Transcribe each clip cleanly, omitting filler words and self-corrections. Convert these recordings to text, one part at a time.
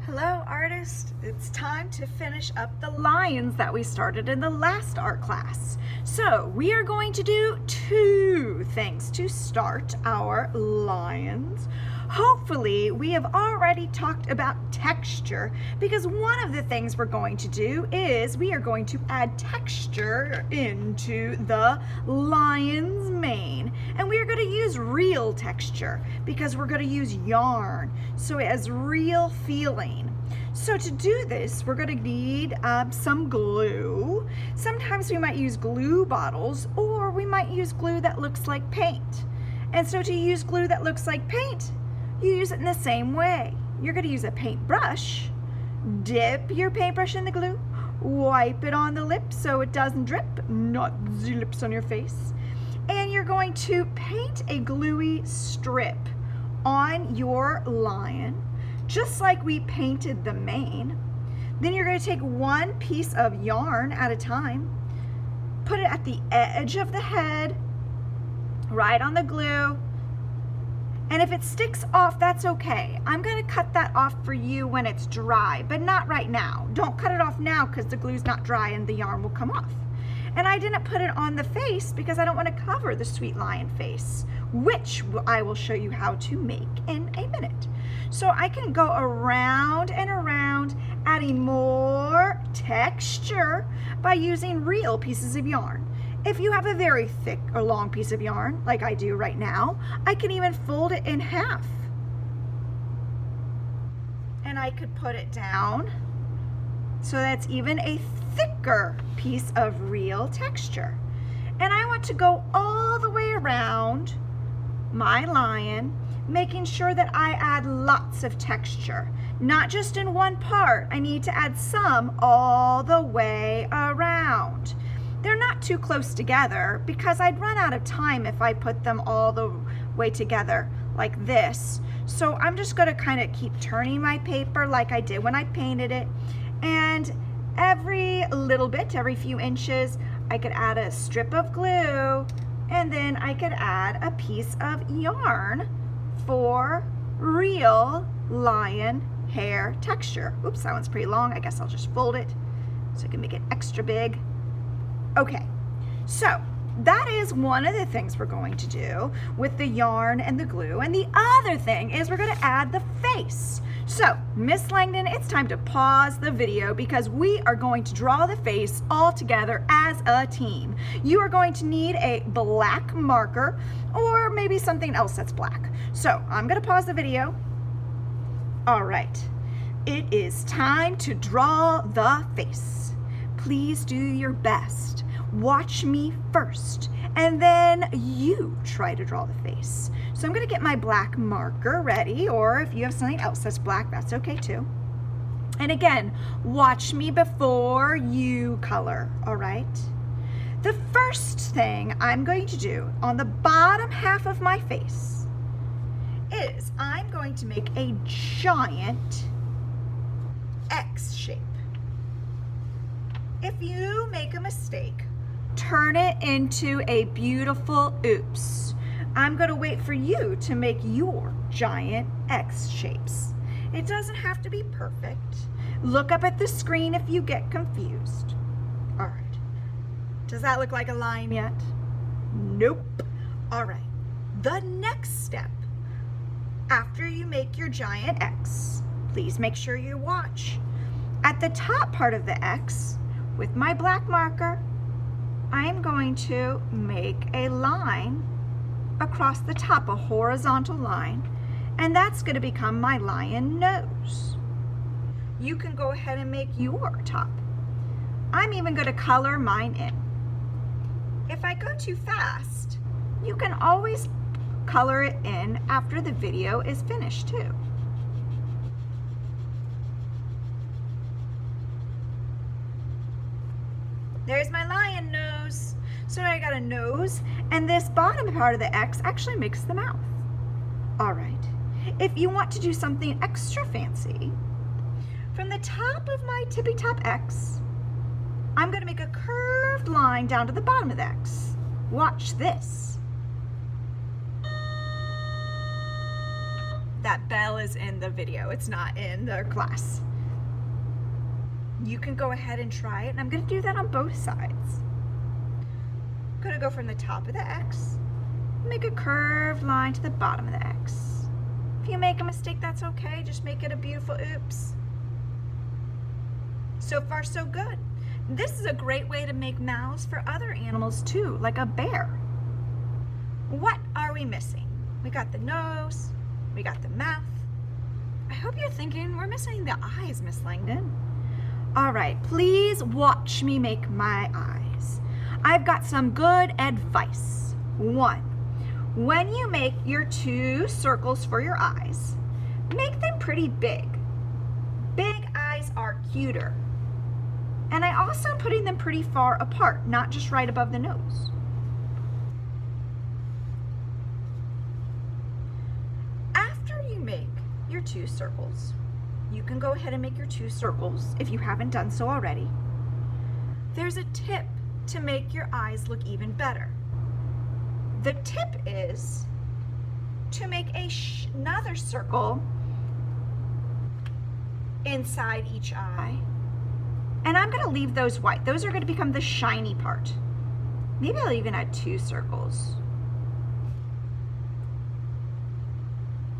Hello artists, it's time to finish up the lions that we started in the last art class. So we are going to do two things to start our lions. Hopefully we have already talked about texture, because one of the things we're going to do is we are going to add texture into the lion's mane. And we are going to use real texture because we're going to use yarn, so it has real feeling. So to do this, we're going to need some glue. Sometimes we might use glue bottles, or we might use glue that looks like paint. And so to use glue that looks like paint, you use it in the same way. You're going to use a paintbrush. Dip your paintbrush in the glue. Wipe it on the lips so it doesn't drip, not the lips on your face. And you're going to paint a gluey strip on your lion, just like we painted the mane. Then you're going to take one piece of yarn at a time, put it at the edge of the head, right on the glue. And if it sticks off, that's okay. I'm going to cut that off for you when it's dry, but not right now. Don't cut it off now because the glue's not dry and the yarn will come off. And I didn't put it on the face because I don't want to cover the sweet lion face, which I will show you how to make in a minute. So I can go around and around, adding more texture by using real pieces of yarn. If you have a very thick or long piece of yarn, like I do right now, I can even fold it in half. And I could put it down so that's even a thicker piece of real texture. And I want to go all the way around my lion, making sure that I add lots of texture. Not just in one part, I need to add some all the way around. They're not too close together because I'd run out of time if I put them all the way together like this. So I'm just going to kind of keep turning my paper like I did when I painted it. And every little bit, every few inches, I could add a strip of glue, and then I could add a piece of yarn for real lion hair texture. Oops, that one's pretty long. I guess I'll just fold it so I can make it extra big. Okay, so that is one of the things we're going to do with the yarn and the glue. And the other thing is we're going to add the face. So, Miss Langdon, it's time to pause the video because we are going to draw the face all together as a team. You are going to need a black marker or maybe something else that's black. So, I'm going to pause the video. All right, it is time to draw the face. Please do your best. Watch me first, and then you try to draw the face. So I'm going to get my black marker ready, or if you have something else that's black, that's okay too. And again, watch me before you color, all right? The first thing I'm going to do on the bottom half of my face is I'm going to make a giant X shape. If you make a mistake, turn it into a beautiful oops. I'm going to wait for you to make your giant X shapes. It doesn't have to be perfect. Look up at the screen if you get confused. All right. Does that look like a line yet? Nope. All right. The next step, after you make your giant X, please make sure you watch. At the top part of the X, with my black marker, I'm going to make a line across the top, a horizontal line, and that's going to become my lion nose. You can go ahead and make your top. I'm even going to color mine in. If I go too fast, you can always color it in after the video is finished too. There's my lion nose. So I got a nose, and this bottom part of the X actually makes the mouth. All right. If you want to do something extra fancy, from the top of my tippy top X, I'm going to make a curved line down to the bottom of the X. Watch this. that bell is in the video. It's not in the class. You can go ahead and try it, and I'm going to do that on both sides. I'm going to go from the top of the X, make a curved line to the bottom of the X. If you make a mistake, that's okay. Just make it a beautiful oops. So far, so good. This is a great way to make mouths for other animals too, like a bear. What are we missing? We got the nose, we got the mouth. I hope you're thinking we're missing the eyes, Miss Langdon. All right, please watch me make my eyes. I've got some good advice. 1, when you make your 2 circles for your eyes, make them pretty big. Big eyes are cuter. And I also am putting them pretty far apart, not just right above the nose. After you make your 2 circles, you can go ahead and make your 2 circles if you haven't done so already. There's a tip to make your eyes look even better. The tip is to make another circle inside each eye. And I'm going to leave those white. Those are going to become the shiny part. Maybe I'll even add 2 circles.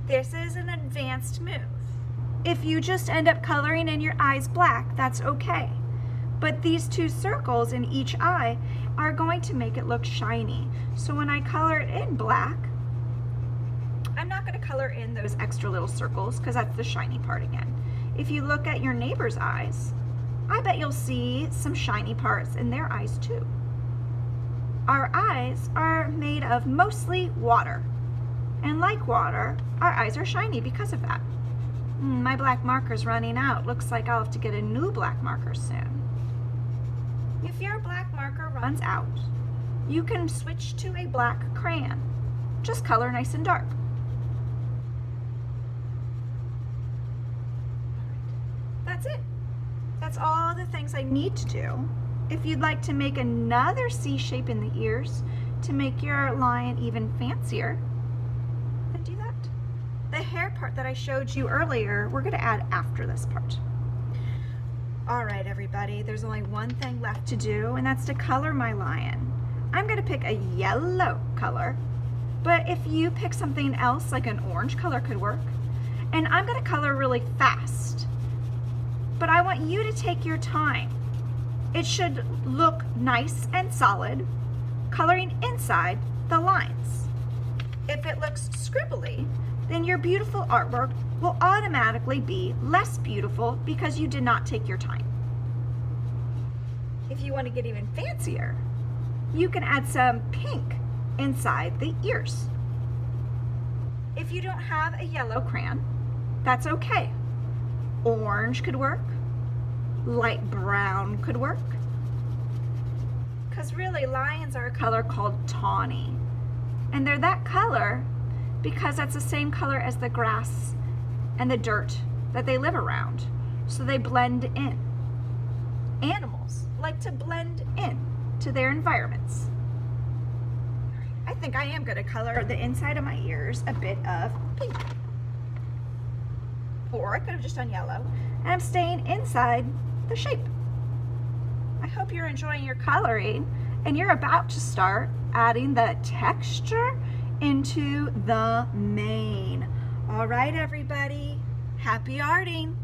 This is an advanced move. If you just end up coloring in your eyes black, that's okay. But these 2 circles in each eye are going to make it look shiny. So when I color it in black, I'm not going to color in those extra little circles because that's the shiny part again. If you look at your neighbor's eyes, I bet you'll see some shiny parts in their eyes too. Our eyes are made of mostly water. And like water, our eyes are shiny because of that. My black marker's running out. Looks like I'll have to get a new black marker soon. If your black marker runs out, you can switch to a black crayon. Just color nice and dark. That's it. That's all the things I need to do. If you'd like to make another C shape in the ears to make your lion even fancier, then do that. The hair part that I showed you earlier, we're going to add after this part. All right, everybody, there's only one thing left to do, and that's to color my lion. I'm going to pick a yellow color, but if you pick something else, like an orange color could work. And I'm going to color really fast. But I want you to take your time. It should look nice and solid, coloring inside the lines. If it looks scribbly, then your beautiful artwork will automatically be less beautiful because you did not take your time. If you want to get even fancier, you can add some pink inside the ears. If you don't have a yellow crayon, that's okay. Orange could work. Light brown could work. Because really, lions are a color called tawny. And they're that color because that's the same color as the grass and the dirt that they live around. So they blend in. Animals like to blend in to their environments. I think I am going to color the inside of my ears a bit of pink. Or I could have just done yellow. And I'm staying inside the shape. I hope you're enjoying your coloring and you're about to start adding the texture into the mane. All right, everybody, happy arting.